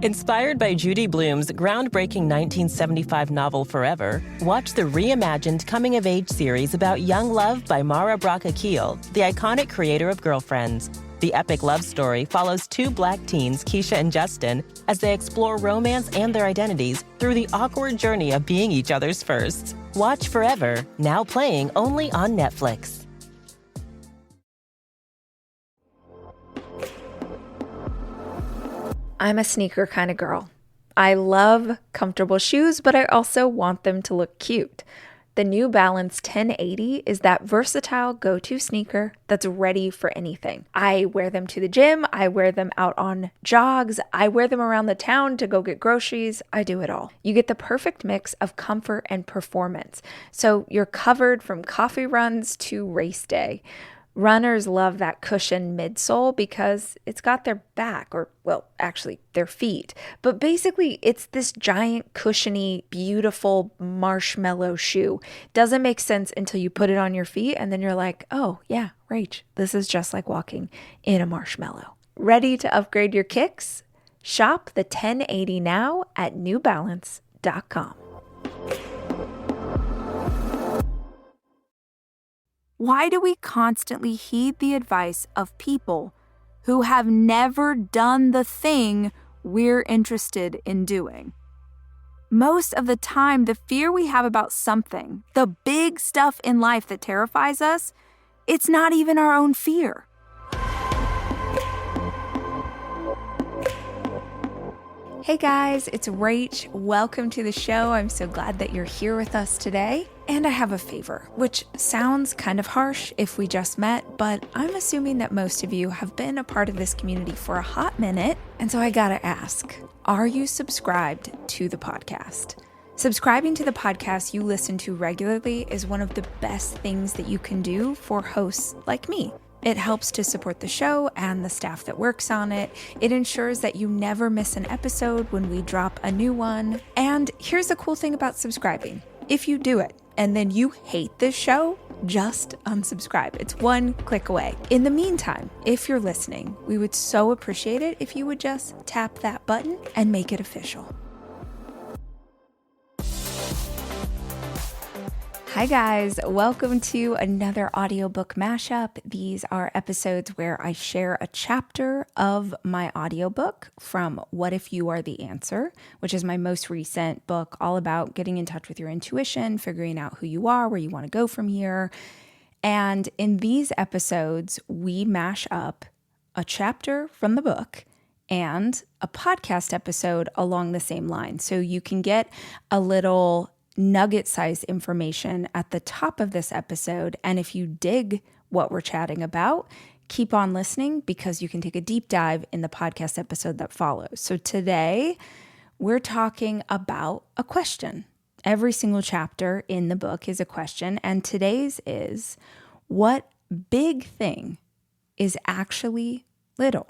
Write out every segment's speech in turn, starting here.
Inspired by Judy Blume's groundbreaking 1975 novel Forever, watch the reimagined coming-of-age series about young love by Mara Braca Keel, the iconic creator of Girlfriends. The epic love story follows two Black teens, Keisha and Justin, as they explore romance and their identities through the awkward journey of being each other's firsts. Watch Forever, now playing only on Netflix. I'm a sneaker kind of girl. I love comfortable shoes, but I also want them to look cute. The New Balance 1080 is that versatile go-to sneaker that's ready for anything. I wear them to the gym, I wear them out on jogs, I wear them around the town to go get groceries, I do it all. You get the perfect mix of comfort and performance, so you're covered from coffee runs to race day. Runners love that cushioned midsole because it's got their back, or, well, actually their feet. But basically, it's this giant, cushiony, beautiful marshmallow shoe. Doesn't make sense until you put it on your feet, and then you're like, oh, yeah, Rach, this is just like walking in a marshmallow. Ready to upgrade your kicks? Shop the 1080 now at newbalance.com. Why do we constantly heed the advice of people who have never done the thing we're interested in doing? Most of the time, the fear we have about something, the big stuff in life that terrifies us, it's not even our own fear. Hey guys, it's Rach. Welcome to the show. I'm so glad that you're here with us today. And I have a favor, which sounds kind of harsh if we just met, but I'm assuming that most of you have been a part of this community for a hot minute. And so I gotta ask, are you subscribed to the podcast? Subscribing to the podcast you listen to regularly is one of the best things that you can do for hosts like me. It helps to support the show and the staff that works on it. It ensures that you never miss an episode when we drop a new one. And here's the cool thing about subscribing. If you do it and then you hate this show, just unsubscribe. It's one click away. In the meantime, if you're listening, we would so appreciate it if you would just tap that button and make it official. Hi guys, welcome to another audiobook mashup. These are episodes where I share a chapter of my audiobook from What If You Are the Answer, which is my most recent book, all about getting in touch with your intuition, figuring out who you are, where you want to go from here. And in these episodes, we mash up a chapter from the book and a podcast episode along the same line. So you can get a little nugget-sized information at the top of this episode. And if you dig what we're chatting about, keep on listening because you can take a deep dive in the podcast episode that follows. So today, we're talking about a question. Every single chapter in the book is a question, and today's is, what big thing is actually little?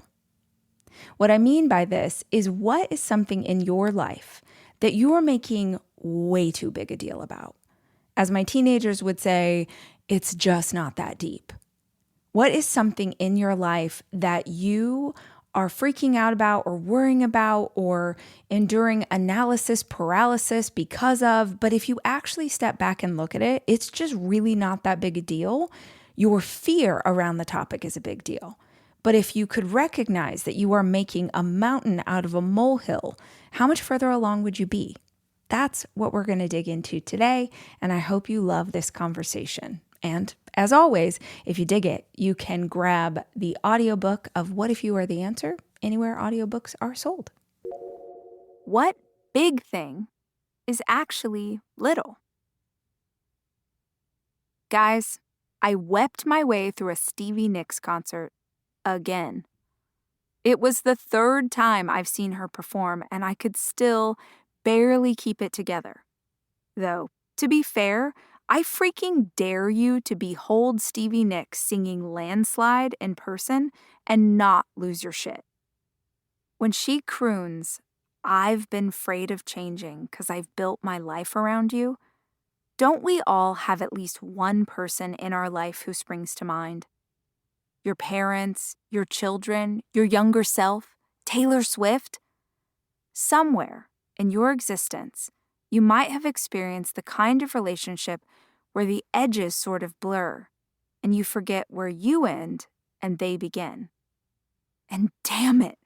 What I mean by this is, what is something in your life that you are making way too big a deal about? As my teenagers would say, it's just not that deep. What is something in your life that you are freaking out about or worrying about or enduring analysis paralysis because of, but if you actually step back and look at it, it's just really not that big a deal. Your fear around the topic is a big deal. But if you could recognize that you are making a mountain out of a molehill, how much further along would you be? That's what we're going to dig into today, and I hope you love this conversation. And as always, if you dig it, you can grab the audiobook of What If You Are the Answer anywhere audiobooks are sold. What big thing is actually little? Guys, I wept my way through a Stevie Nicks concert again. It was the third time I've seen her perform, and I could still barely keep it together. Though, to be fair, I freaking dare you to behold Stevie Nicks singing Landslide in person and not lose your shit. When she croons, "I've been afraid of changing 'cause I've built my life around you," don't we all have at least one person in our life who springs to mind? Your parents, your children, your younger self, Taylor Swift? Somewhere in your existence, you might have experienced the kind of relationship where the edges sort of blur, and you forget where you end and they begin. And damn it,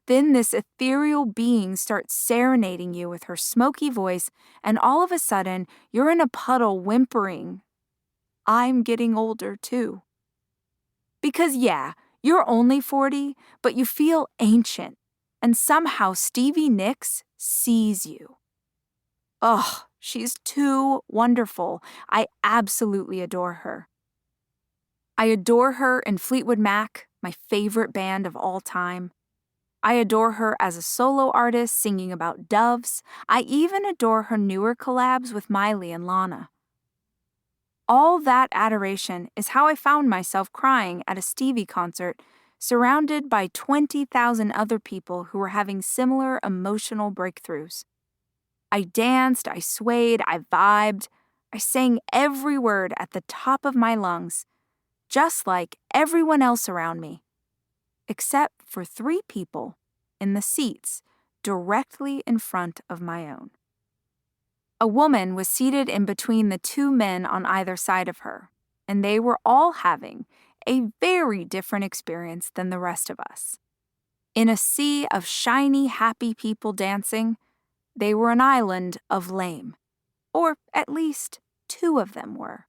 then this ethereal being starts serenading you with her smoky voice, and all of a sudden, you're in a puddle whimpering, "I'm getting older too." Because yeah, you're only 40, but you feel ancient, and somehow Stevie Nicks sees you. Ugh, she's too wonderful. I absolutely adore her. I adore her in Fleetwood Mac, my favorite band of all time. I adore her as a solo artist singing about doves. I even adore her newer collabs with Miley and Lana. All that adoration is how I found myself crying at a Stevie concert, surrounded by 20,000 other people who were having similar emotional breakthroughs. I danced, I swayed, I vibed. I sang every word at the top of my lungs, just like everyone else around me, except for 3 people in the seats directly in front of my own. A woman was seated in between the 2 men on either side of her, and they were all having a very different experience than the rest of us. In a sea of shiny, happy people dancing, they were an island of lame, or at least 2 of them were.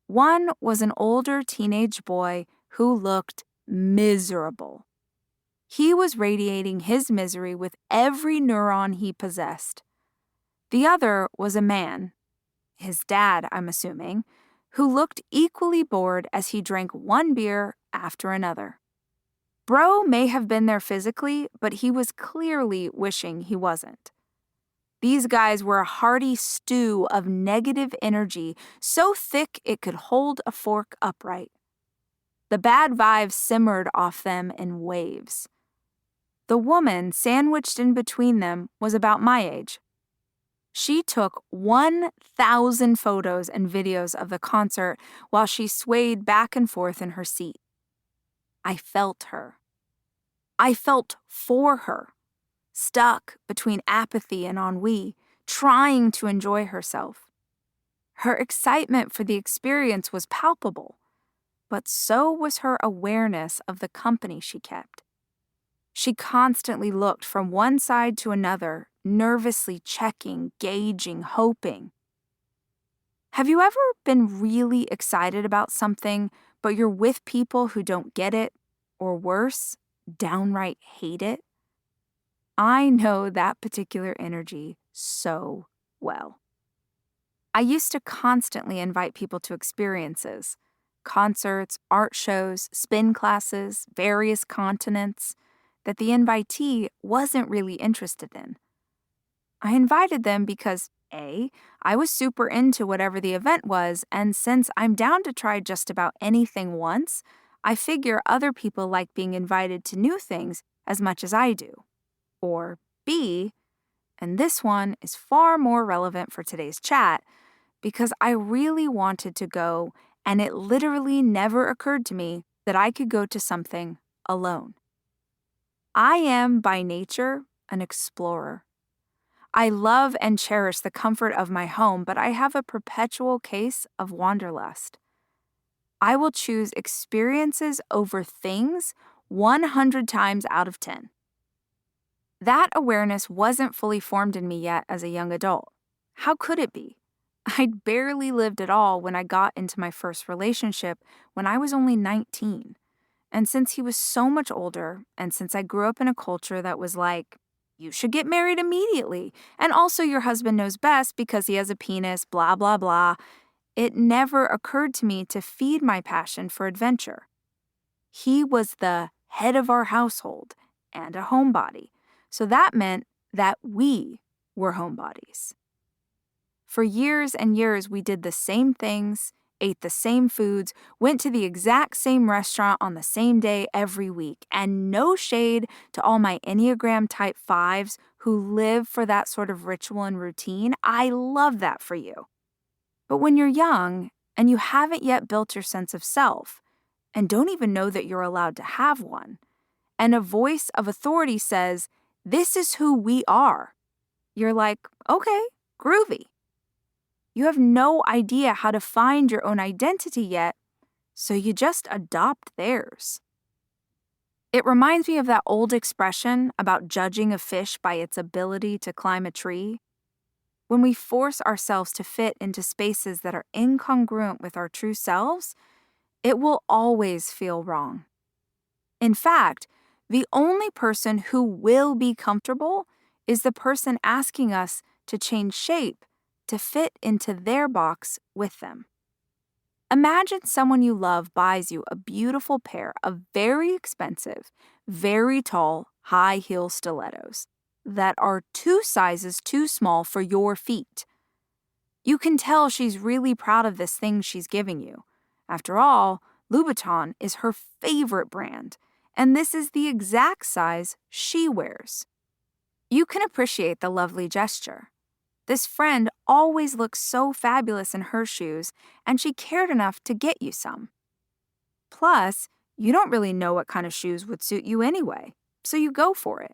One was an older teenage boy who looked miserable. He was radiating his misery with every neuron he possessed. The other was a man, his dad, I'm assuming, who looked equally bored as he drank one beer after another. Bro may have been there physically, but he was clearly wishing he wasn't. These guys were a hearty stew of negative energy, so thick it could hold a fork upright. The bad vibes simmered off them in waves. The woman sandwiched in between them was about my age. She took 1,000 photos and videos of the concert while she swayed back and forth in her seat. I felt her. I felt for her, stuck between apathy and ennui, trying to enjoy herself. Her excitement for the experience was palpable, but so was her awareness of the company she kept. She constantly looked from one side to another, nervously checking, gauging, hoping. Have you ever been really excited about something, but you're with people who don't get it, or worse, downright hate it? I know that particular energy so well. I used to constantly invite people to experiences, concerts, art shows, spin classes, various continents, that the invitee wasn't really interested in. I invited them because, A, I was super into whatever the event was, and since I'm down to try just about anything once, I figure other people like being invited to new things as much as I do. Or B, and this one is far more relevant for today's chat, because I really wanted to go, and it literally never occurred to me that I could go to something alone. I am, by nature, an explorer. I love and cherish the comfort of my home, but I have a perpetual case of wanderlust. I will choose experiences over things 100 times out of 10. That awareness wasn't fully formed in me yet as a young adult. How could it be? I'd barely lived at all when I got into my first relationship when I was only 19. And since he was so much older, and since I grew up in a culture that was like, you should get married immediately, and also your husband knows best because he has a penis, blah, blah, blah, it never occurred to me to feed my passion for adventure. He was the head of our household and a homebody, so that meant that we were homebodies. For years and years, we did the same things, ate the same foods, went to the exact same restaurant on the same day every week, and no shade to all my Enneagram Type 5s who live for that sort of ritual and routine. I love that for you. But when you're young and you haven't yet built your sense of self, and don't even know that you're allowed to have one, and a voice of authority says, This is who we are. You're like, okay, groovy. You have no idea how to find your own identity yet, so you just adopt theirs. It reminds me of that old expression about judging a fish by its ability to climb a tree. When we force ourselves to fit into spaces that are incongruent with our true selves, it will always feel wrong. In fact, the only person who will be comfortable is the person asking us to change shape to fit into their box with them. Imagine someone you love buys you a beautiful pair of very expensive, very tall, high-heel stilettos that are 2 sizes too small for your feet. You can tell she's really proud of this thing she's giving you. After all, Louboutin is her favorite brand, and this is the exact size she wears. You can appreciate the lovely gesture. This friend always looks so fabulous in her shoes, and she cared enough to get you some. Plus, you don't really know what kind of shoes would suit you anyway, so you go for it.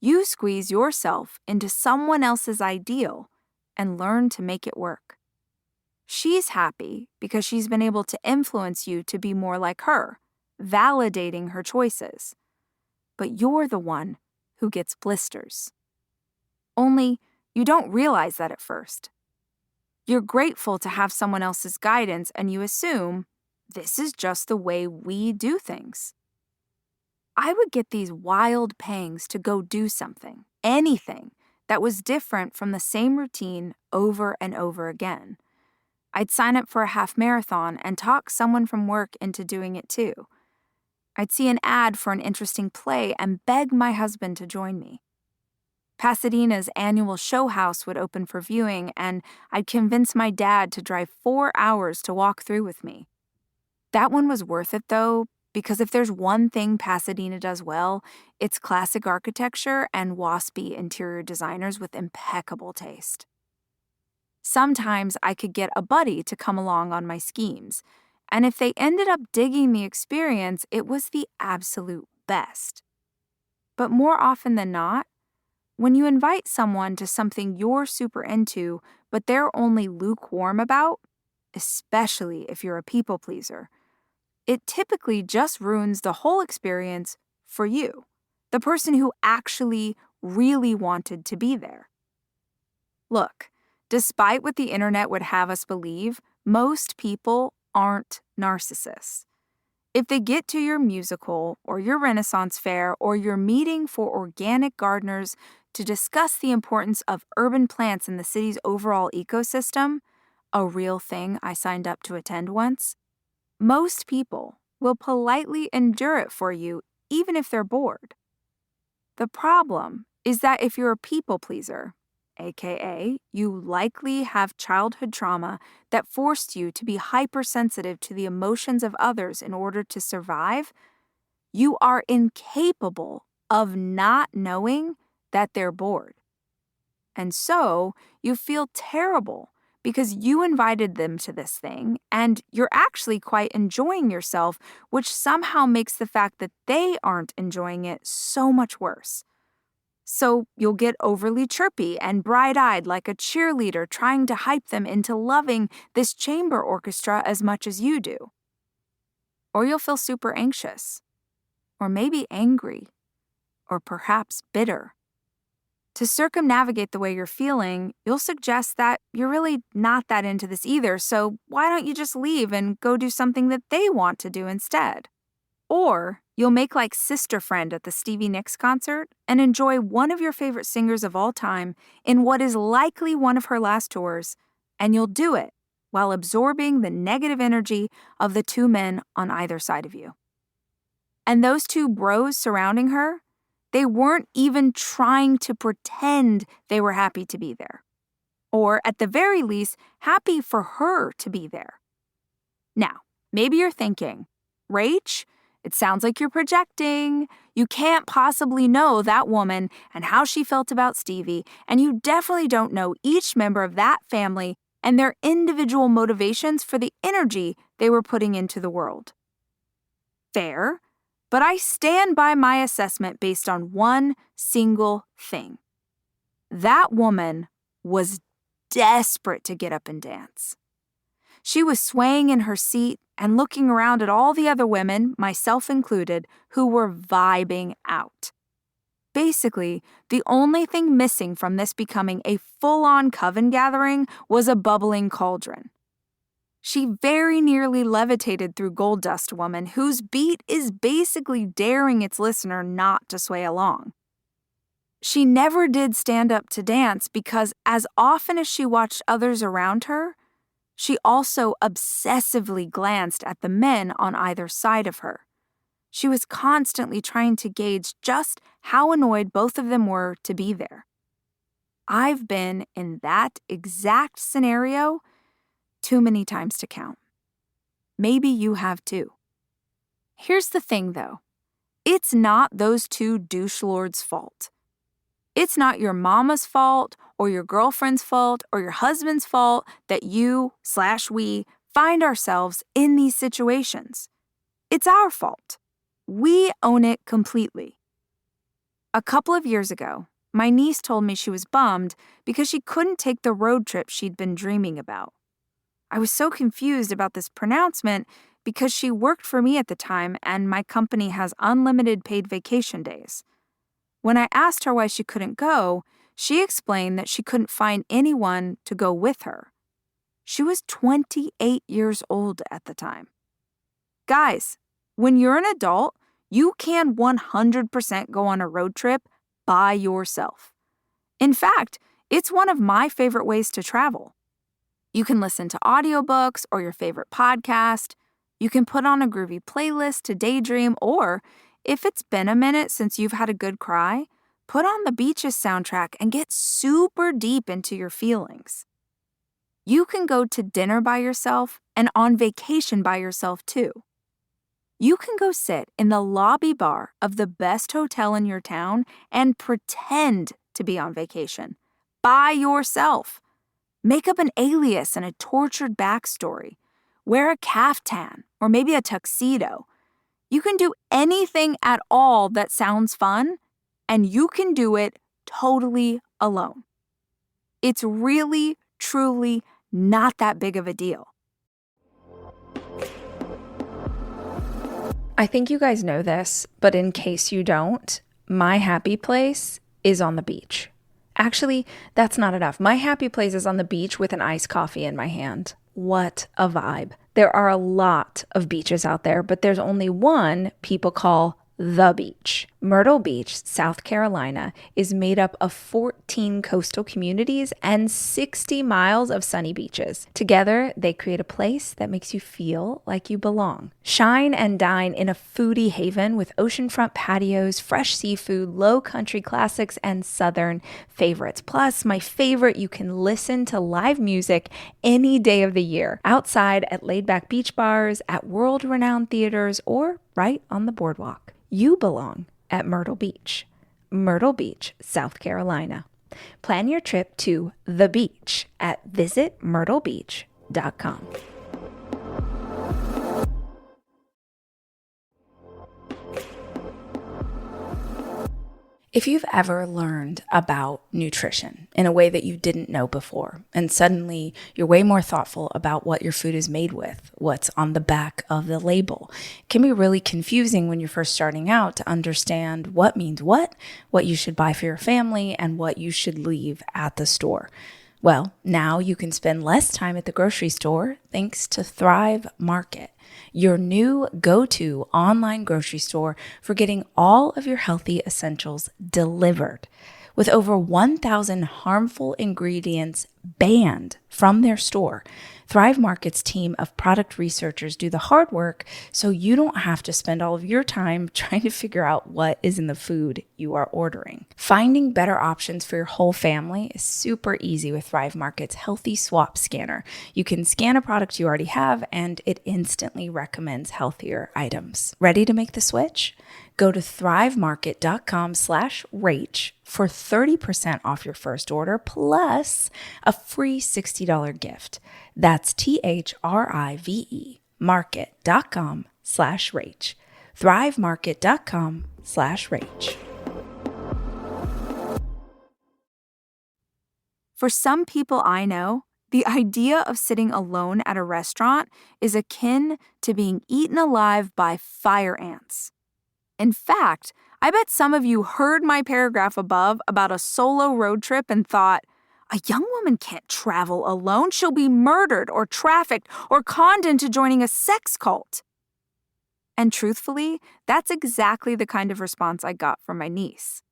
You squeeze yourself into someone else's ideal and learn to make it work. She's happy because she's been able to influence you to be more like her, validating her choices. But you're the one who gets blisters. Only, you don't realize that at first. You're grateful to have someone else's guidance, and you assume this is just the way we do things. I would get these wild pangs to go do something, anything, that was different from the same routine over and over again. I'd sign up for a half marathon and talk someone from work into doing it too. I'd see an ad for an interesting play and beg my husband to join me. Pasadena's annual show house would open for viewing, and I'd convince my dad to drive 4 hours to walk through with me. That one was worth it, though, because if there's one thing Pasadena does well, it's classic architecture and waspy interior designers with impeccable taste. Sometimes I could get a buddy to come along on my schemes, and if they ended up digging the experience, it was the absolute best. But more often than not, when you invite someone to something you're super into, but they're only lukewarm about, especially if you're a people pleaser, it typically just ruins the whole experience for you, the person who actually really wanted to be there. Look, despite what the internet would have us believe, most people aren't narcissists. If they get to your musical or your Renaissance fair or your meeting for organic gardeners to discuss the importance of urban plants in the city's overall ecosystem, a real thing I signed up to attend once, most people will politely endure it for you even if they're bored. The problem is that if you're a people pleaser, aka you likely have childhood trauma that forced you to be hypersensitive to the emotions of others in order to survive, you are incapable of not knowing that they're bored. And so you feel terrible because you invited them to this thing and you're actually quite enjoying yourself, which somehow makes the fact that they aren't enjoying it so much worse. So you'll get overly chirpy and bright-eyed like a cheerleader trying to hype them into loving this chamber orchestra as much as you do. Or you'll feel super anxious, or maybe angry, or perhaps bitter. To circumnavigate the way you're feeling, you'll suggest that you're really not that into this either, so why don't you just leave and go do something that they want to do instead? Or you'll make like Sister Friend at the Stevie Nicks concert and enjoy one of your favorite singers of all time in what is likely one of her last tours, and you'll do it while absorbing the negative energy of the 2 men on either side of you. And those 2 bros surrounding her, they weren't even trying to pretend they were happy to be there. Or, at the very least, happy for her to be there. Now, maybe you're thinking, Rach, it sounds like you're projecting. You can't possibly know that woman and how she felt about Stevie, and you definitely don't know each member of that family and their individual motivations for the energy they were putting into the world. Fair, but I stand by my assessment based on one single thing. That woman was desperate to get up and dance. She was swaying in her seat and looking around at all the other women, myself included, who were vibing out. Basically, the only thing missing from this becoming a full-on coven gathering was a bubbling cauldron. She very nearly levitated through Gold Dust Woman, whose beat is basically daring its listener not to sway along. She never did stand up to dance because as often as she watched others around her, she also obsessively glanced at the men on either side of her. She was constantly trying to gauge just how annoyed both of them were to be there. I've been in that exact scenario too many times to count. Maybe you have too. Here's the thing, though. It's not those two douche lords' fault. It's not your mama's fault or your girlfriend's fault or your husband's fault that you/we find ourselves in these situations. It's our fault. We own it completely. A couple of years ago, my niece told me she was bummed because she couldn't take the road trip she'd been dreaming about. I was so confused about this pronouncement because she worked for me at the time and my company has unlimited paid vacation days. When I asked her why she couldn't go, she explained that she couldn't find anyone to go with her. She was 28 years old at the time. Guys, when you're an adult, you can 100% go on a road trip by yourself. In fact, it's one of my favorite ways to travel. You can listen to audiobooks or your favorite podcast. You can put on a groovy playlist to daydream, or if it's been a minute since you've had a good cry, put on the Beaches soundtrack and get super deep into your feelings. You can go to dinner by yourself and on vacation by yourself too. You can go sit in the lobby bar of the best hotel in your town and pretend to be on vacation by yourself. Make up an alias and a tortured backstory. Wear a caftan or maybe a tuxedo. You can do anything at all that sounds fun, and you can do it totally alone. It's really, truly not that big of a deal. I think you guys know this, but in case you don't, my happy place is on the beach. Actually, that's not enough. My happy place is on the beach with an iced coffee in my hand. What a vibe. There are a lot of beaches out there, but there's only one people call the beach. Myrtle Beach, South Carolina, is made up of 14 coastal communities and 60 miles of sunny beaches. Together, they create a place that makes you feel like you belong. Shine and dine in a foodie haven with oceanfront patios, fresh seafood, low country classics, and southern favorites. Plus, my favorite, you can listen to live music any day of the year, outside at laid-back beach bars, at world-renowned theaters, or right on the boardwalk. You belong at Myrtle Beach, South Carolina. Plan your trip to the beach at visitmyrtlebeach.com. If you've ever learned about nutrition in a way that you didn't know before, and suddenly you're way more thoughtful about what your food is made with, what's on the back of the label, it can be really confusing when you're first starting out to understand what means what you should buy for your family, and what you should leave at the store. Well, now you can spend less time at the grocery store thanks to Thrive Market, your new go-to online grocery store for getting all of your healthy essentials delivered. With over 1,000 harmful ingredients banned from their store, Thrive Market's team of product researchers do the hard work so you don't have to spend all of your time trying to figure out what is in the food you are ordering. Finding better options for your whole family is super easy with Thrive Market's Healthy Swap Scanner. You can scan a product you already have and it instantly recommends healthier items. Ready to make the switch? Go to thrivemarket.com/Rach for 30% off your first order plus a free $60 gift. That's THRIVE market.com/Rach. thrivemarket.com/rach. For some people I know, the idea of sitting alone at a restaurant is akin to being eaten alive by fire ants. In fact, I bet some of you heard my paragraph above about a solo road trip and thought, a young woman can't travel alone. She'll be murdered or trafficked or conned into joining a sex cult. And truthfully, that's exactly the kind of response I got from my niece.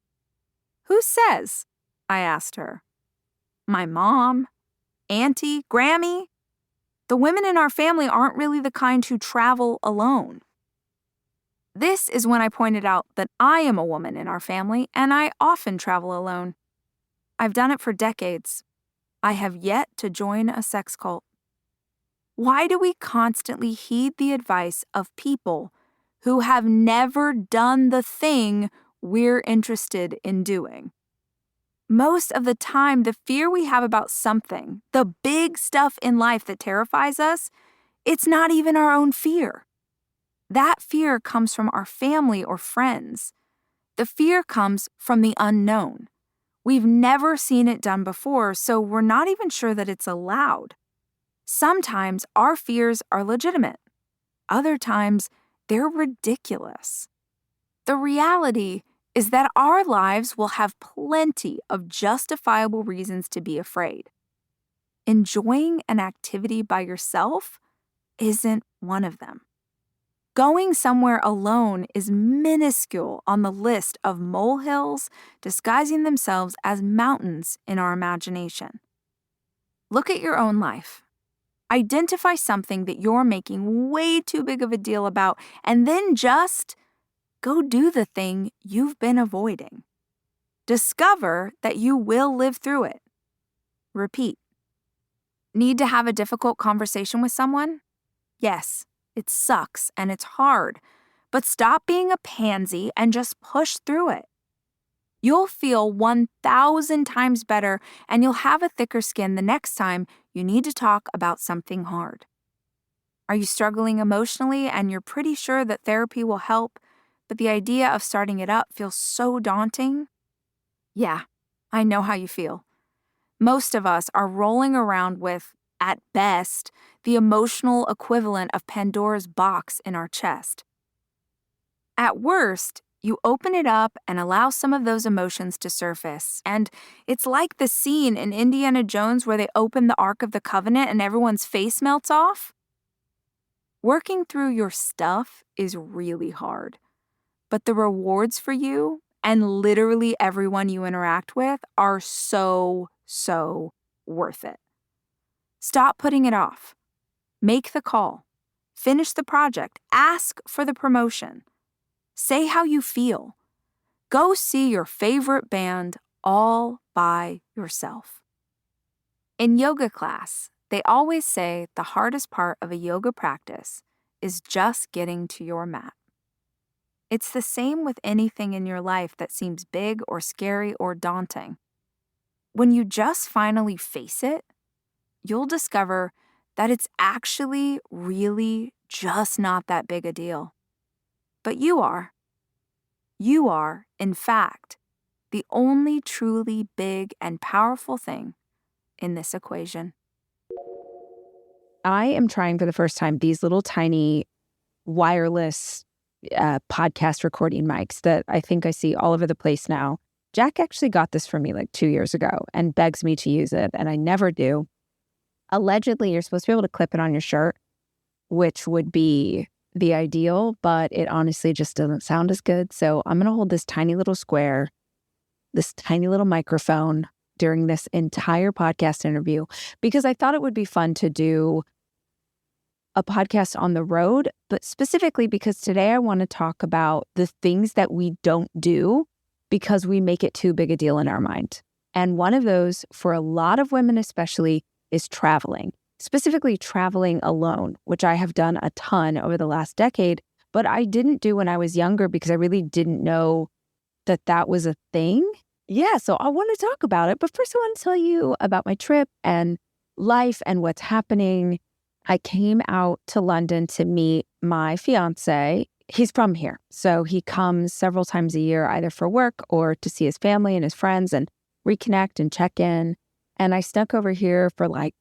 Who says? I asked her. My mom, Auntie, Grammy. The women in our family aren't really the kind who travel alone. This is when I pointed out that I am a woman in our family and I often travel alone. I've done it for decades. I have yet to join a sex cult. Why do we constantly heed the advice of people who have never done the thing we're interested in doing? Most of the time, the fear we have about something, the big stuff in life that terrifies us, it's not even our own fear. That fear comes from our family or friends. The fear comes from the unknown. We've never seen it done before, so we're not even sure that it's allowed. Sometimes our fears are legitimate. Other times, they're ridiculous. The reality is that our lives will have plenty of justifiable reasons to be afraid. Enjoying an activity by yourself isn't one of them. Going somewhere alone is minuscule on the list of molehills disguising themselves as mountains in our imagination. Look at your own life. Identify something that you're making way too big of a deal about, and then just go do the thing you've been avoiding. Discover that you will live through it. Repeat. Need to have a difficult conversation with someone? Yes. It sucks and it's hard, but stop being a pansy and just push through it. You'll feel 1,000 times better and you'll have a thicker skin the next time you need to talk about something hard. Are you struggling emotionally and you're pretty sure that therapy will help, but the idea of starting it up feels so daunting? Yeah, I know how you feel. Most of us are rolling around with, at best, the emotional equivalent of Pandora's box in our chest. At worst, you open it up and allow some of those emotions to surface, and it's like the scene in Indiana Jones where they open the Ark of the Covenant and everyone's face melts off. Working through your stuff is really hard, but the rewards for you and literally everyone you interact with are so worth it. Stop putting it off. Make the call. Finish the project. Ask for the promotion. Say how you feel. Go see your favorite band all by yourself. In yoga class, they always say the hardest part of a yoga practice is just getting to your mat. It's the same with anything in your life that seems big or scary or daunting. When you just finally face it, you'll discover that it's actually really just not that big a deal. But you are. You are, in fact, the only truly big and powerful thing in this equation. I am trying for the first time these little tiny wireless podcast recording mics that I think I see all over the place now. Jack actually got this for me like 2 years ago and begs me to use it, and I never do. Allegedly, you're supposed to be able to clip it on your shirt, which would be the ideal, but it honestly just doesn't sound as good. So I'm going to hold this tiny little square, this tiny little microphone during this entire podcast interview because I thought it would be fun to do a podcast on the road, but specifically because today I want to talk about the things that we don't do because we make it too big a deal in our mind. And one of those, for a lot of women especially, is traveling, specifically traveling alone, which I have done a ton over the last decade, but I didn't do when I was younger because I really didn't know that that was a thing. Yeah, so I want to talk about it, but first I want to tell you about my trip and life and what's happening. I came out to London to meet my fiance. he's from here. So he comes several times a year, either for work or to see his family and his friends and reconnect and check in. And I snuck over here for like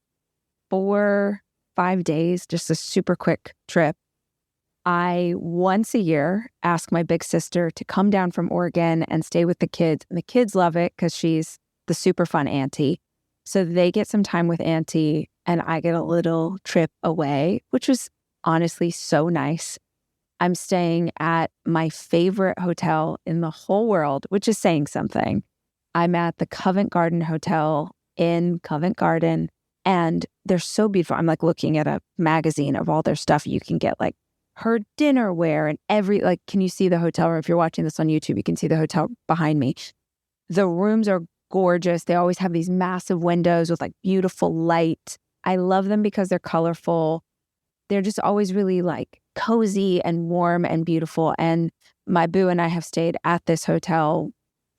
4-5 days, just a super quick trip. I once a year ask my big sister to come down from Oregon and stay with the kids. And the kids love it because she's the super fun auntie. So they get some time with auntie and I get a little trip away, which was honestly so nice. I'm staying at my favorite hotel in the whole world, which is saying something. I'm at the Covent Garden Hotel in Covent Garden, and they're so beautiful. I'm like looking at a magazine of all their stuff. You can get like her dinnerware and like, can you see the hotel room? If you're watching this on YouTube, you can see the hotel behind me. The rooms are gorgeous. They always have these massive windows with like beautiful light. I love them because they're colorful. They're just always really like cozy and warm and beautiful. And my boo and I have stayed at this hotel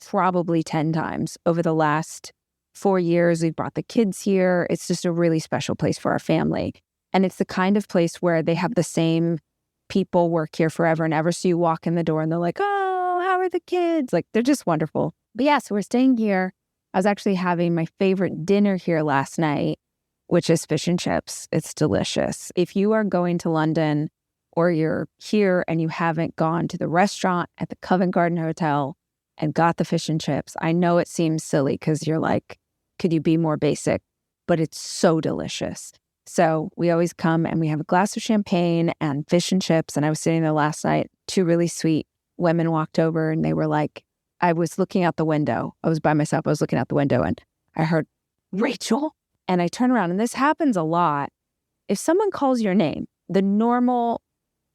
probably 10 times over the last 4 years. We've brought the kids here. It's just a really special place for our family. And it's the kind of place where they have the same people work here forever and ever. So you walk in the door and they're like, oh, how are the kids? Like, they're just wonderful. But yeah, so we're staying here. I was actually having my favorite dinner here last night, which is fish and chips. It's delicious. If you are going to London or you're here and you haven't gone to the restaurant at the Covent Garden Hotel and got the fish and chips, I know it seems silly because you're like, could you be more basic? But it's so delicious. So we always come and we have a glass of champagne and fish and chips. And I was sitting there last night, 2 really sweet women walked over and they were like, I was looking out the window. I was by myself. I was looking out the window and I heard, Rachel. And I turn around, and this happens a lot. If someone calls your name, the normal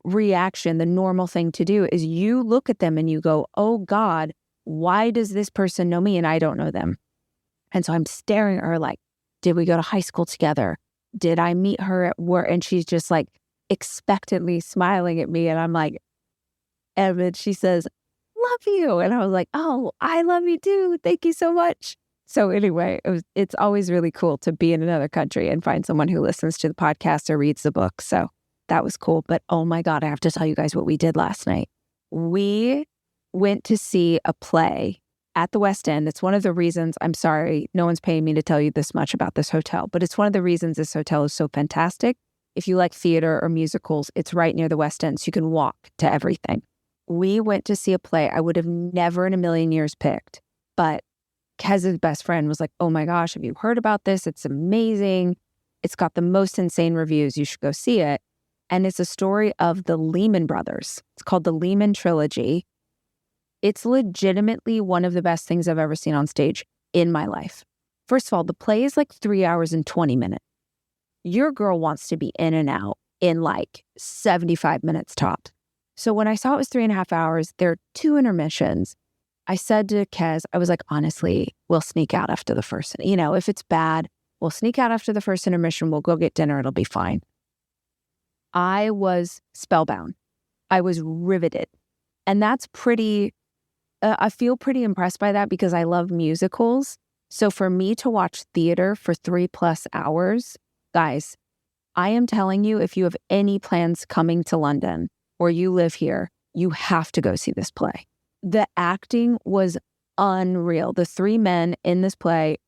reaction, the normal thing to do is you look at them and you go, oh God, why does this person know me and I don't know them? And so I'm staring at her like, did we go to high school together? Did I meet her at work? And she's just like expectantly smiling at me. And I'm like, and then she says, love you. And I was like, oh, I love you too. Thank you so much. So anyway, it's always really cool to be in another country and find someone who listens to the podcast or reads the book. So that was cool. But oh my God, I have to tell you guys what we did last night. We went to see a play at the West End. It's one of the reasons, I'm sorry, no one's paying me to tell you this much about this hotel, but it's one of the reasons this hotel is so fantastic. If you like theater or musicals, it's right near the West End, so you can walk to everything. We went to see a play I would have never in a million years picked, but Kez's best friend was like, oh my gosh, have you heard about this? It's amazing. It's got the most insane reviews. You should go see it. And it's a story of the Lehman Brothers. It's called the Lehman Trilogy. It's legitimately one of the best things I've ever seen on stage in my life. First of all, the play is like 3 hours and 20 minutes. Your girl wants to be in and out in like 75 minutes tops. So when I saw it was 3.5 hours, there are 2 intermissions. I said to Kez, I was like, honestly, we'll sneak out after the first, if it's bad, we'll sneak out after the first intermission. We'll go get dinner. It'll be fine. I was spellbound. I was riveted. And that's I feel pretty impressed by that because I love musicals. So for me to watch theater for 3+ hours, guys, I am telling you, if you have any plans coming to London or you live here, you have to go see this play. The acting was unreal. The 3 men in this play,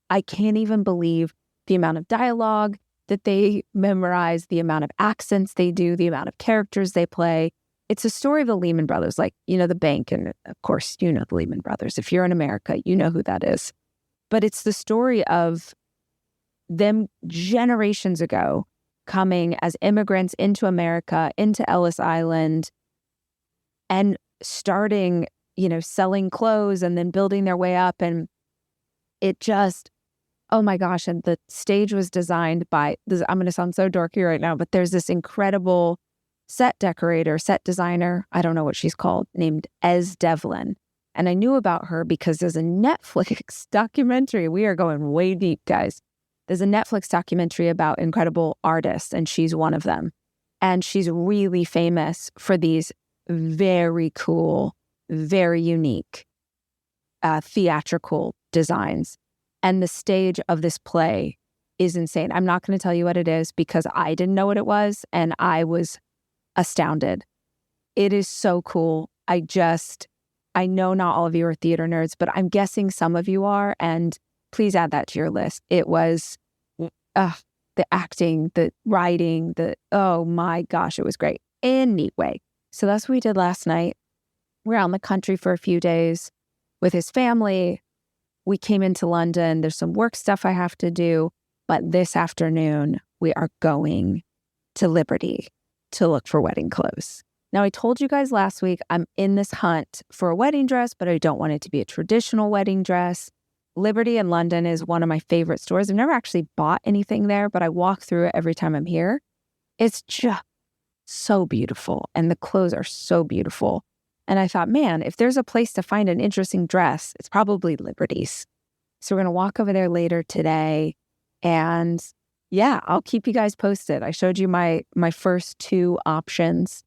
I can't even believe the amount of dialogue that they memorize, the amount of accents they do, the amount of characters they play. It's a story of the Lehman Brothers, like, the bank. And of course, the Lehman Brothers. If you're in America, you know who that is. But it's the story of them generations ago coming as immigrants into America, into Ellis Island, and starting, selling clothes and then building their way up. And it just, oh my gosh. And the stage was designed by, I'm going to sound so dorky right now, but there's this incredible set decorator, set designer, I don't know what she's called, named Ez Devlin. And I knew about her because there's a Netflix documentary. We are going way deep, guys. There's a Netflix documentary about incredible artists, and she's one of them. And she's really famous for these very cool, very unique theatrical designs. And the stage of this play is insane. I'm not going to tell you what it is because I didn't know what it was, and I was astounded. It is so cool. I know not all of you are theater nerds, but I'm guessing some of you are, and please add that to your list. It was the acting, the writing, oh my gosh, it was great. Anyway, so that's what we did last night. We're out in the country for a few days with his family. We came into London. There's some work stuff I have to do, but this afternoon we are going to Liberty to look for wedding clothes. Now, I told you guys last week, I'm in this hunt for a wedding dress, but I don't want it to be a traditional wedding dress. Liberty in London is one of my favorite stores. I've never actually bought anything there, but I walk through it every time I'm here. It's just so beautiful, and the clothes are so beautiful. And I thought, man, if there's a place to find an interesting dress, it's probably Liberty's. So we're going to walk over there later today. And yeah, I'll keep you guys posted. I showed you my first two options,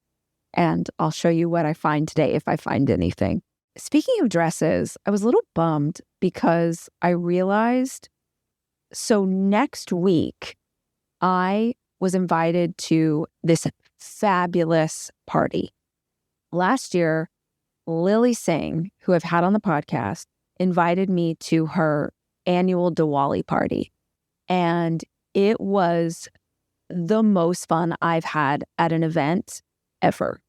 and I'll show you what I find today if I find anything. Speaking of dresses, I was a little bummed because I realized, so next week, I was invited to this fabulous party. Last year, Lily Singh, who I've had on the podcast, invited me to her annual Diwali party. And it was the most fun I've had at an event ever.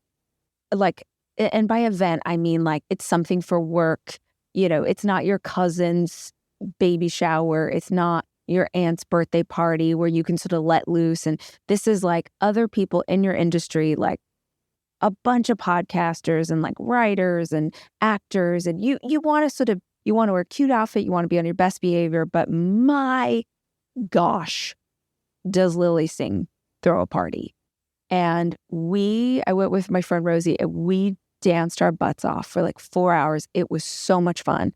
Like, and by event, I mean like it's something for work. You know, it's not your cousin's baby shower. It's not your aunt's birthday party where you can sort of let loose. And this is like other people in your industry, like a bunch of podcasters and like writers and actors. And you want to wear a cute outfit. You want to be on your best behavior. But my gosh, does Lily Singh throw a party. And I went with my friend Rosie, and we danced our butts off for like 4 hours. It was so much fun.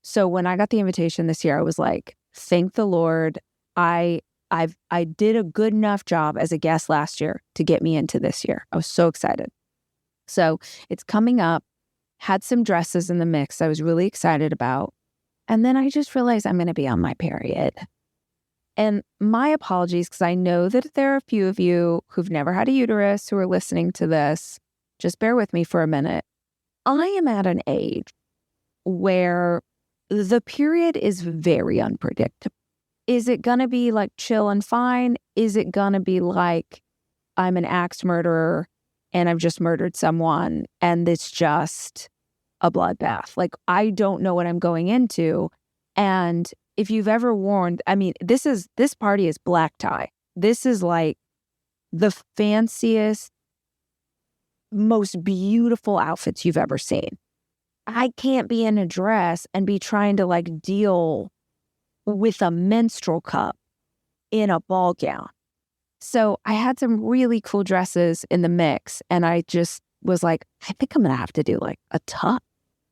So when I got the invitation this year, I was like, thank the Lord. I did a good enough job as a guest last year to get me into this year. I was so excited. So it's coming up, had some dresses in the mix I was really excited about. And then I just realized I'm going to be on my period. And my apologies, because I know that there are a few of you who've never had a uterus who are listening to this. Just bear with me for a minute. I am at an age where the period is very unpredictable. Is it going to be like chill and fine? Is it going to be like I'm an axe murderer and I've just murdered someone and it's just a bloodbath? Like, I don't know what I'm going into. And if you've ever worn, I mean, this party is black tie. This is like the fanciest, most beautiful outfits you've ever seen. I can't be in a dress and be trying to like deal with a menstrual cup in a ball gown. So I had some really cool dresses in the mix, and I just was like, I think I'm going to have to do like a tuck,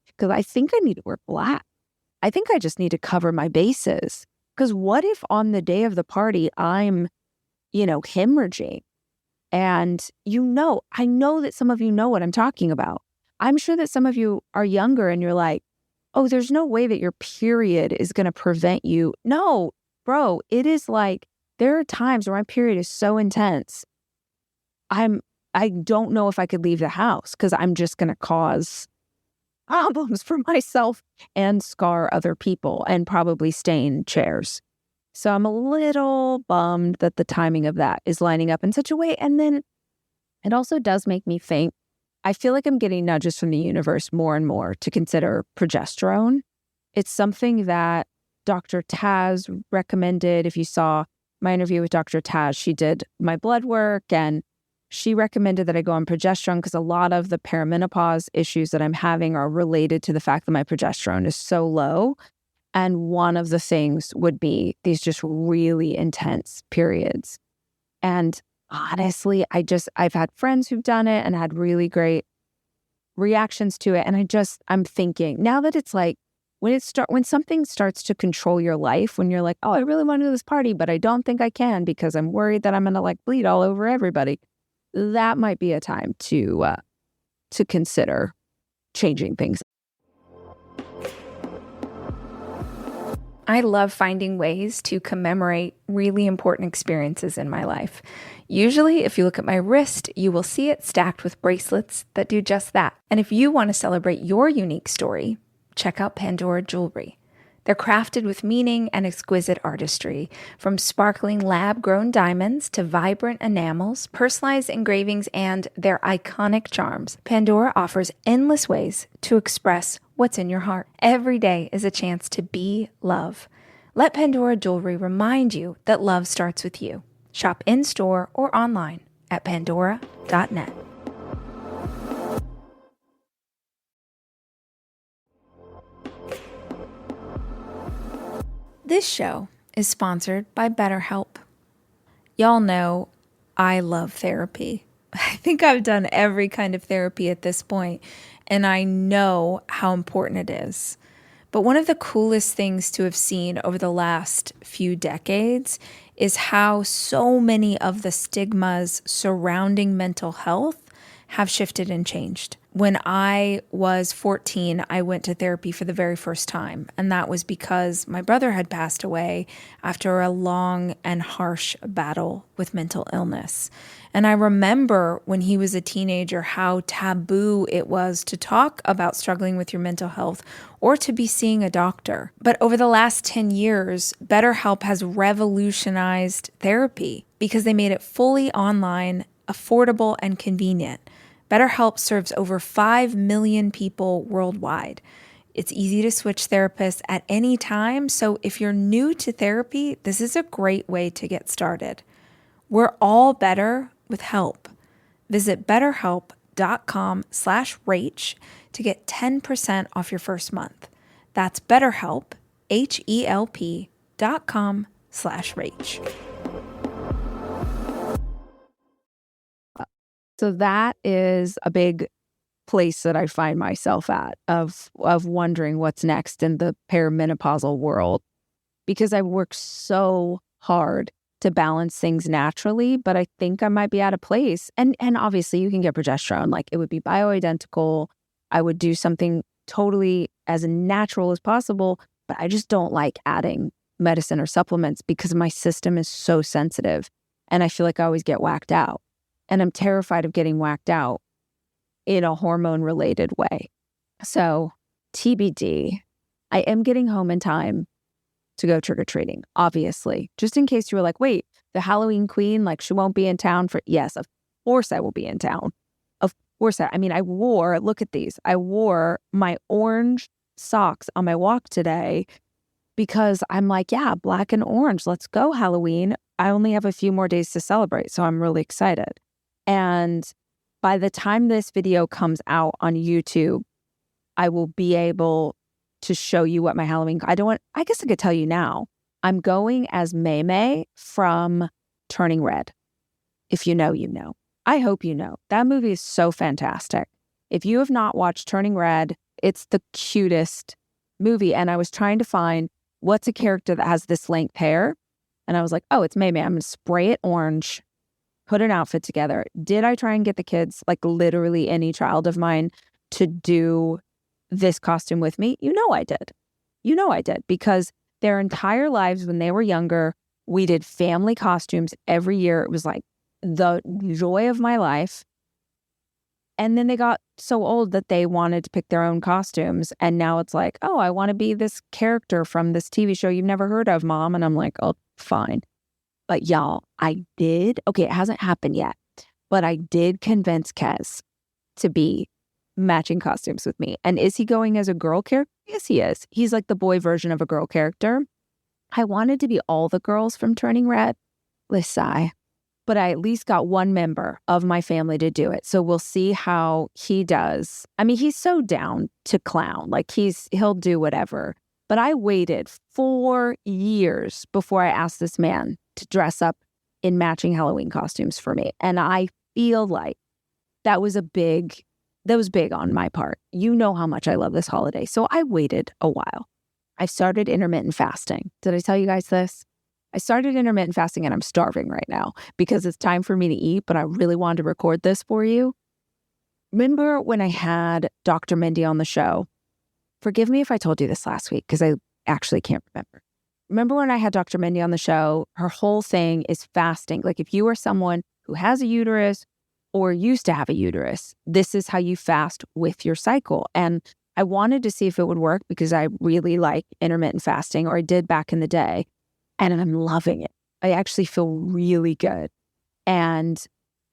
because I think I need to wear black. I think I just need to cover my bases, because what if on the day of the party I'm, hemorrhaging? And I know that some of you know what I'm talking about. I'm sure that some of you are younger and you're like, oh, there's no way that your period is going to prevent you. No, bro, it is like, there are times where my period is so intense. I don't know if I could leave the house, because I'm just going to cause problems for myself and scar other people and probably stain chairs. So I'm a little bummed that the timing of that is lining up in such a way. And then it also does make me think, I feel like I'm getting nudges from the universe more and more to consider progesterone. It's something that Dr. Taz recommended. If you saw my interview with Dr. Taz, she did my blood work, and she recommended that I go on progesterone because a lot of the perimenopause issues that I'm having are related to the fact that my progesterone is so low. And one of the things would be these just really intense periods. And honestly, I've had friends who've done it and had really great reactions to it. And I'm thinking now that it's like, when something starts to control your life, when you're like, oh, I really want to do this party, but I don't think I can because I'm worried that I'm going to like bleed all over everybody. That might be a time to consider changing things. I love finding ways to commemorate really important experiences in my life. Usually, if you look at my wrist, you will see it stacked with bracelets that do just that. And if you want to celebrate your unique story, check out Pandora Jewelry. They're crafted with meaning and exquisite artistry, from sparkling lab-grown diamonds to vibrant enamels, personalized engravings, and their iconic charms. Pandora offers endless ways to express what's in your heart. Every day is a chance to be love. Let Pandora Jewelry remind you that love starts with you. Shop in-store or online at pandora.net. This show is sponsored by BetterHelp. Y'all know I love therapy. I think I've done every kind of therapy at this point, and I know how important it is. But one of the coolest things to have seen over the last few decades is how so many of the stigmas surrounding mental health have shifted and changed. When I was 14, I went to therapy for the very first time, and that was because my brother had passed away after a long and harsh battle with mental illness. And I remember when he was a teenager how taboo it was to talk about struggling with your mental health or to be seeing a doctor. But over the last 10 years, BetterHelp has revolutionized therapy because they made it fully online, affordable, and convenient. BetterHelp serves over 5 million people worldwide. It's easy to switch therapists at any time, so if you're new to therapy, this is a great way to get started. We're all better with help. Visit betterhelp.com/Rach to get 10% off your first month. That's BetterHelp, HELP.com/Rach. So that is a big place that I find myself at of wondering what's next in the perimenopausal world, because I've worked so hard to balance things naturally, but I think I might be at a place. And obviously you can get progesterone, like it would be bioidentical. I would do something totally as natural as possible, but I just don't like adding medicine or supplements because my system is so sensitive and I feel like I always get whacked out. And I'm terrified of getting whacked out in a hormone-related way. So TBD, I am getting home in time to go trick-or-treating, obviously. Just in case you were like, wait, the Halloween queen, like she won't be in town for... Yes, of course I will be in town. Of course I wore, look at these. I wore my orange socks on my walk today because I'm like, yeah, black and orange, let's go Halloween. I only have a few more days to celebrate, so I'm really excited. And by the time this video comes out on YouTube, I will be able to show you what my Halloween... I guess I could tell you now. I'm going as May May from Turning Red. If you know, you know. I hope you know. That movie is so fantastic. If you have not watched Turning Red, it's the cutest movie. And I was trying to find what's a character that has this length hair. And I was like, oh, it's May May. I'm going to spray it orange, put an outfit together. Did I try and get the kids, like literally any child of mine, to do this costume with me? You know I did. You know I did, because their entire lives when they were younger, we did family costumes every year. It was like the joy of my life. And then they got so old that they wanted to pick their own costumes. And now it's like, oh, I want to be this character from this TV show you've never heard of, Mom. And I'm like, oh, fine. But y'all, I did, okay, it hasn't happened yet, but I did convince Kez to be matching costumes with me. And is he going as a girl character? Yes, he is. He's like the boy version of a girl character. I wanted to be all the girls from Turning Red. Lissai. But I at least got one member of my family to do it. So we'll see how he does. I mean, he's so down to clown. Like he'll do whatever. But I waited 4 years before I asked this man to dress up in matching Halloween costumes for me. And I feel like that was big on my part. You know how much I love this holiday. So I waited a while. I started intermittent fasting. Did I tell you guys this? I started intermittent fasting and I'm starving right now because it's time for me to eat, but I really wanted to record this for you. Remember when I had Dr. Mindy on the show? Forgive me if I told you this last week because I actually can't remember. remember when I had Dr. Mindy on the show, her whole thing is fasting. Like if you are someone who has a uterus or used to have a uterus, this is how you fast with your cycle. And I wanted to see if it would work because I really like intermittent fasting, or I did back in the day, and I'm loving it. I actually feel really good. And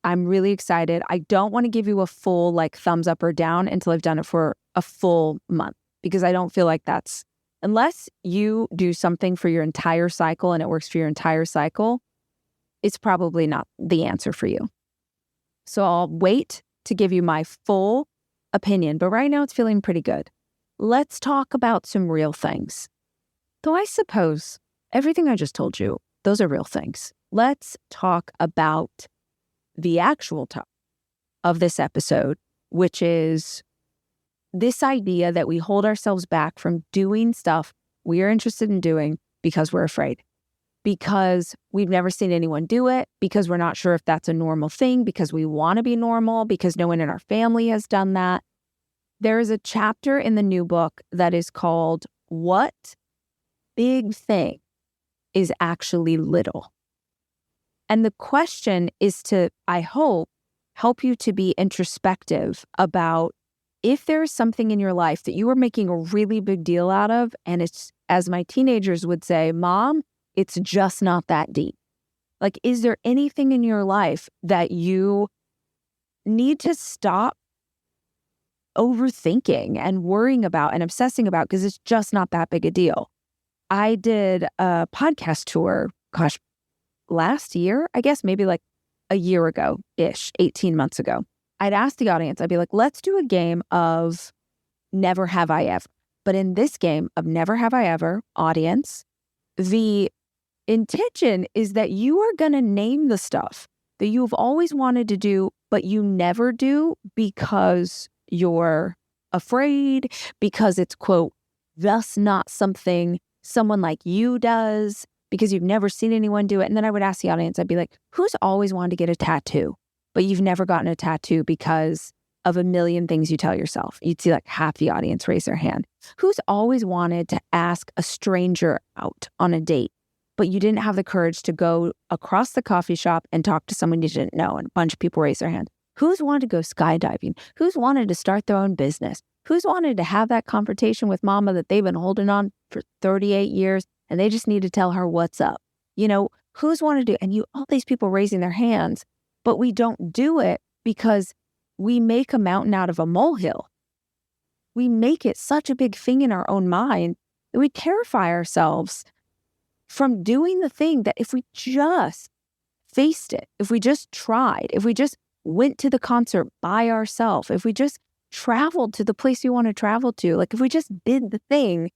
I'm really excited. I don't want to give you a full like thumbs up or down until I've done it for a full month, because I don't feel like that's, unless you do something for your entire cycle and it works for your entire cycle, it's probably not the answer for you. So I'll wait to give you my full opinion, but right now it's feeling pretty good. Let's talk about some real things. Though I suppose everything I just told you, those are real things. Let's talk about the actual topic of this episode, which is this idea that we hold ourselves back from doing stuff we are interested in doing because we're afraid, because we've never seen anyone do it, because we're not sure if that's a normal thing, because we want to be normal, because no one in our family has done that. There is a chapter in the new book that is called What Big Thing is Actually Little? And the question is to, I hope, help you to be introspective about if there is something in your life that you are making a really big deal out of, and it's, as my teenagers would say, Mom, it's just not that deep. Like, is there anything in your life that you need to stop overthinking and worrying about and obsessing about because it's just not that big a deal? I did a podcast tour, last year, I guess maybe like a year ago-ish, 18 months ago. I'd ask the audience, I'd be like, let's do a game of Never Have I Ever. But in this game of Never Have I Ever, audience, the intention is that you are going to name the stuff that you've always wanted to do, but you never do because you're afraid, because it's, quote, thus not something someone like you does, because you've never seen anyone do it. And then I would ask the audience, I'd be like, who's always wanted to get a tattoo, but you've never gotten a tattoo because of a million things you tell yourself? You'd see like half the audience raise their hand. Who's always wanted to ask a stranger out on a date, but you didn't have the courage to go across the coffee shop and talk to someone you didn't know? And a bunch of people raise their hand. Who's wanted to go skydiving? Who's wanted to start their own business? Who's wanted to have that confrontation with mama that they've been holding on for 38 years and they just need to tell her what's up? You know, who's wanted to do, and all these people raising their hands, but we don't do it because we make a mountain out of a molehill. We make it such a big thing in our own mind that we terrify ourselves from doing the thing that if we just faced it, if we just tried, if we just went to the concert by ourselves, if we just traveled to the place we want to travel to, like if we just did the thing,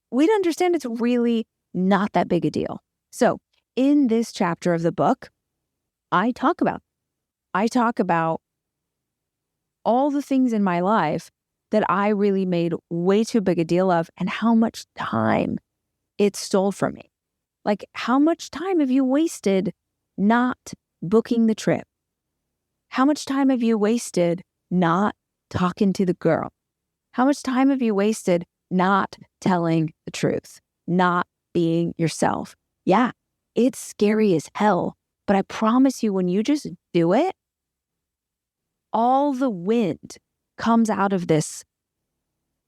we'd understand it's really not that big a deal. So in this chapter of the book, I talk about all the things in my life that I really made way too big a deal of and how much time it stole from me. Like, how much time have you wasted not booking the trip? How much time have you wasted not talking to the girl? How much time have you wasted not telling the truth, not being yourself? Yeah, it's scary as hell, but I promise you, when you just do it, all the wind comes out of this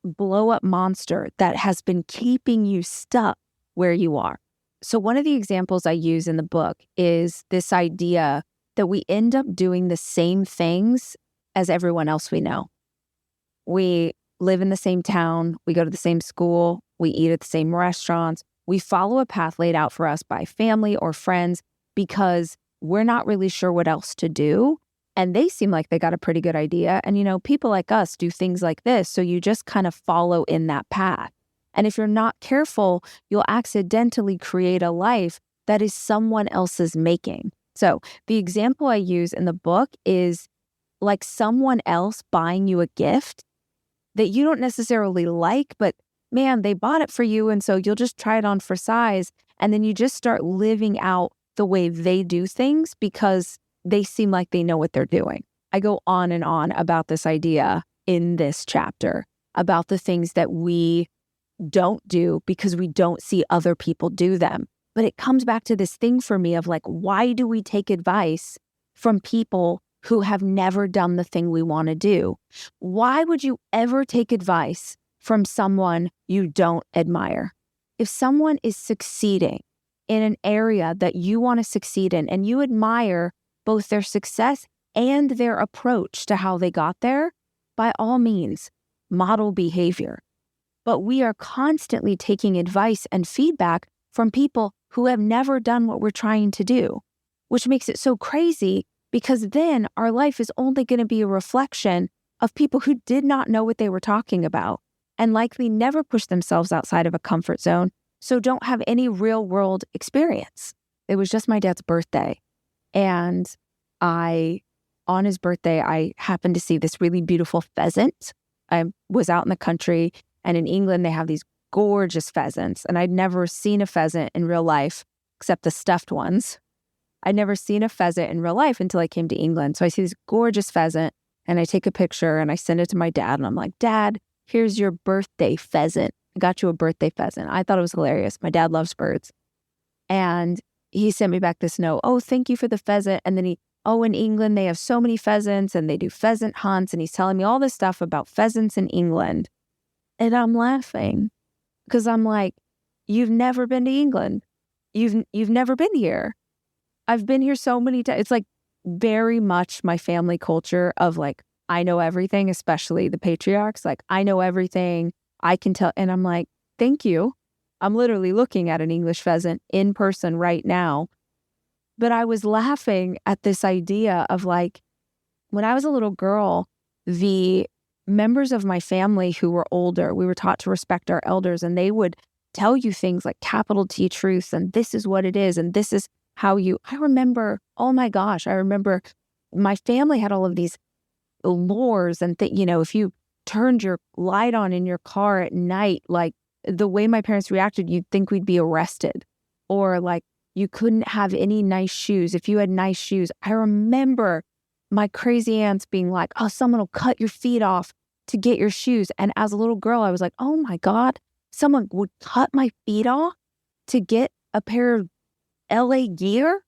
blow up monster that has been keeping you stuck where you are. So one of the examples I use in the book is this idea that we end up doing the same things as everyone else we know. We live in the same town, we go to the same school, we eat at the same restaurants, we follow a path laid out for us by family or friends because we're not really sure what else to do. And they seem like they got a pretty good idea. And, you know, people like us do things like this. So you just kind of follow in that path. And if you're not careful, you'll accidentally create a life that is someone else's making. So the example I use in the book is like someone else buying you a gift that you don't necessarily like, but man, they bought it for you. And so you'll just try it on for size. And then you just start living out the way they do things because they seem like they know what they're doing. I go on and on about this idea in this chapter, about the things that we don't do because we don't see other people do them. But it comes back to this thing for me of like, why do we take advice from people who have never done the thing we want to do? Why would you ever take advice from someone you don't admire? If someone is succeeding in an area that you want to succeed in and you admire both their success and their approach to how they got there, by all means, model behavior. But we are constantly taking advice and feedback from people who have never done what we're trying to do, which makes it so crazy because then our life is only going to be a reflection of people who did not know what they were talking about and likely never pushed themselves outside of a comfort zone, so don't have any real world experience. It was just my dad's birthday. And on his birthday, I happened to see this really beautiful pheasant. I was out in the country, and in England, they have these gorgeous pheasants. And I'd never seen a pheasant in real life, except the stuffed ones. I'd never seen a pheasant in real life until I came to England. So I see this gorgeous pheasant, and I take a picture, and I send it to my dad. And I'm like, Dad, here's your birthday pheasant. I got you a birthday pheasant. I thought it was hilarious. My dad loves birds. And he sent me back this note. Oh, thank you for the pheasant. And then in England, they have so many pheasants and they do pheasant hunts. And he's telling me all this stuff about pheasants in England. And I'm laughing because I'm like, you've never been to England. You've never been here. I've been here so many times. It's like very much my family culture of like, I know everything, especially the patriarchs. Like, I know everything. I can tell. And I'm like, thank you. I'm literally looking at an English pheasant in person right now. But I was laughing at this idea of like, when I was a little girl, the members of my family who were older, we were taught to respect our elders, and they would tell you things like capital T truth, and this is what it is, and this is how you, I remember, oh my gosh, I remember my family had all of these lores and if you turned your light on in your car at night, like the way my parents reacted, you'd think we'd be arrested. Or like you couldn't have any nice shoes. If you had nice shoes, I remember my crazy aunts being like, oh, someone will cut your feet off to get your shoes. And as a little girl, I was like, oh my God, someone would cut my feet off to get a pair of LA gear?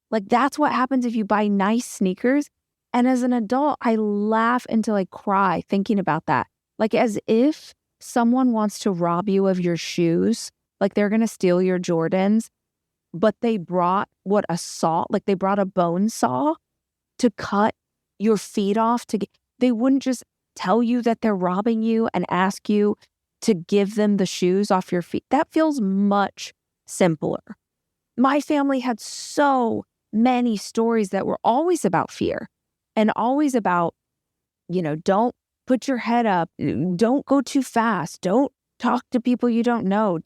Like that's what happens if you buy nice sneakers. And as an adult, I laugh until I cry thinking about that. Like as if someone wants to rob you of your shoes, like they're going to steal your Jordans, but they brought they brought a bone saw to cut your feet off. They wouldn't just tell you that they're robbing you and ask you to give them the shoes off your feet. That feels much simpler. My family had so many stories that were always about fear and always about, don't put your head up, don't go too fast, don't talk to people you don't know,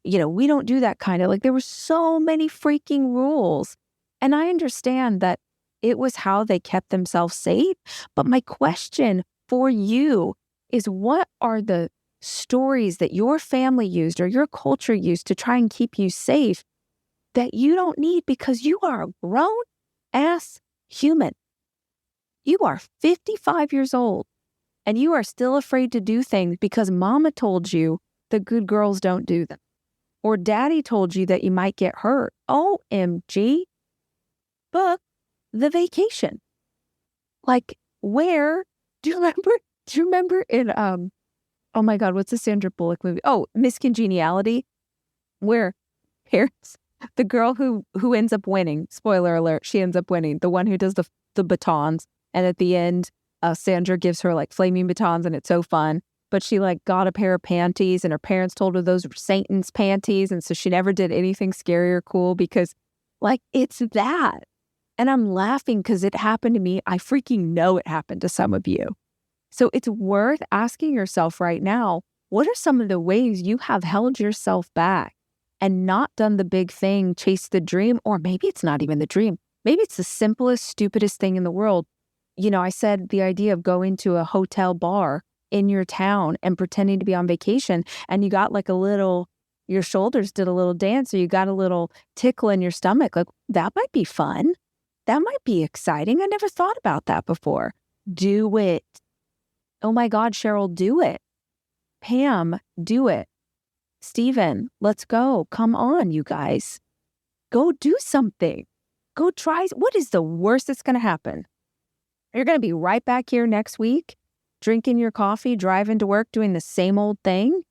we don't do that kind of, like there were so many freaking rules. And I understand that it was how they kept themselves safe. But my question for you is, what are the stories that your family used or your culture used to try and keep you safe that you don't need because you are a grown-ass human? You are 55 years old and you are still afraid to do things because mama told you that good girls don't do them. Or daddy told you that you might get hurt. OMG. Book the vacation. Like, where do you remember in oh my God, what's the Sandra Bullock movie? Oh, Miss Congeniality, where parents, the girl who ends up winning, spoiler alert, she ends up winning, the one who does the batons, and at the end Sandra gives her like flaming batons and it's so fun, but she like got a pair of panties and her parents told her those were Satan's panties, and so she never did anything scary or cool because like it's that. And I'm laughing because it happened to me. I freaking know it happened to some of you. So it's worth asking yourself right now, what are some of the ways you have held yourself back and not done the big thing, chase the dream? Or maybe it's not even the dream. Maybe it's the simplest, stupidest thing in the world. I said the idea of going to a hotel bar in your town and pretending to be on vacation, and you got like your shoulders did a little dance, or you got a little tickle in your stomach. Like, that might be fun. That might be exciting. I never thought about that before. Do it. Oh my God, Cheryl, do it. Pam, do it. Steven, let's go. Come on, you guys. Go do something. Go try. What is the worst that's going to happen? You're going to be right back here next week, drinking your coffee, driving to work, doing the same old thing.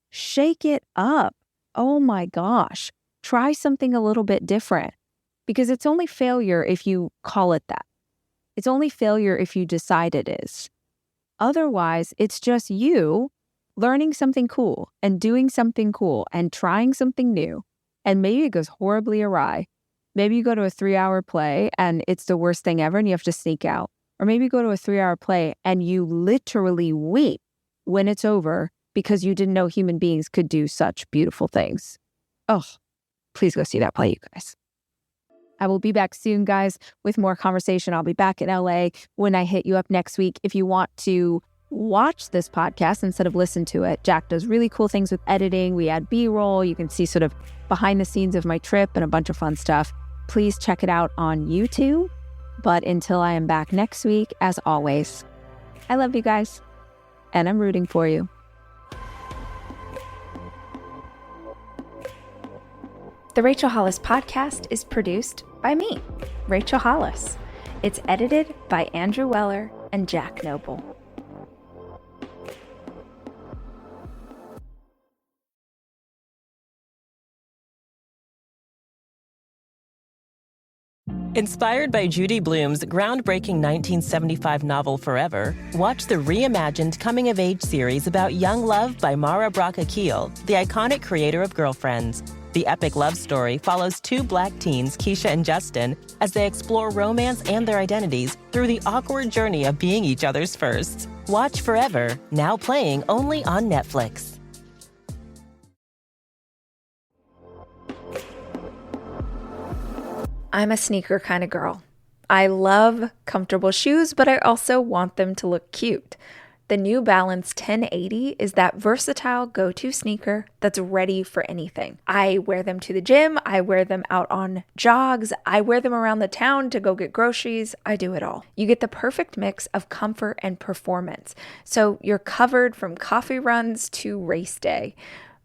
Shake it up. Oh my gosh. Try something a little bit different, because it's only failure if you call it that. It's only failure if you decide it is. Otherwise, it's just you learning something cool and doing something cool and trying something new. And maybe it goes horribly awry. Maybe you go to a 3-hour play and it's the worst thing ever and you have to sneak out. Or maybe you go to a 3-hour play and you literally weep when it's over because you didn't know human beings could do such beautiful things. Oh, please go see that play, you guys. I will be back soon, guys, with more conversation. I'll be back in LA when I hit you up next week. If you want to watch this podcast instead of listen to it, Jack does really cool things with editing. We add B-roll. You can see sort of behind the scenes of my trip and a bunch of fun stuff. Please check it out on YouTube. But until I am back next week, as always, I love you guys, and I'm rooting for you. The Rachel Hollis podcast is produced by me, Rachel Hollis. It's edited by Andrew Weller and Jack Noble. Inspired by Judy Blume's groundbreaking 1975 novel Forever, watch the reimagined coming-of-age series about young love by Mara Akil, the iconic creator of Girlfriends. The epic love story follows two Black teens, Keisha and Justin, as they explore romance and their identities through the awkward journey of being each other's firsts. Watch Forever, now playing only on Netflix. I'm a sneaker kind of girl. I love comfortable shoes, but I also want them to look cute. The New Balance 1080 is that versatile go-to sneaker that's ready for anything. I wear them to the gym, I wear them out on jogs, I wear them around the town to go get groceries, I do it all. You get the perfect mix of comfort and performance, so you're covered from coffee runs to race day.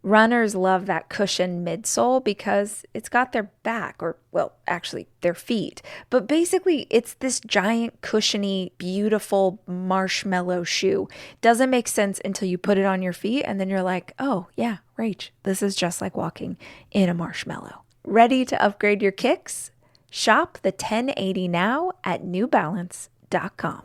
Runners love that cushion midsole because it's got their back, or, well, actually their feet. But basically, it's this giant, cushiony, beautiful marshmallow shoe. Doesn't make sense until you put it on your feet, and then you're like, oh, yeah, Rach, this is just like walking in a marshmallow. Ready to upgrade your kicks? Shop the 1080 now at newbalance.com.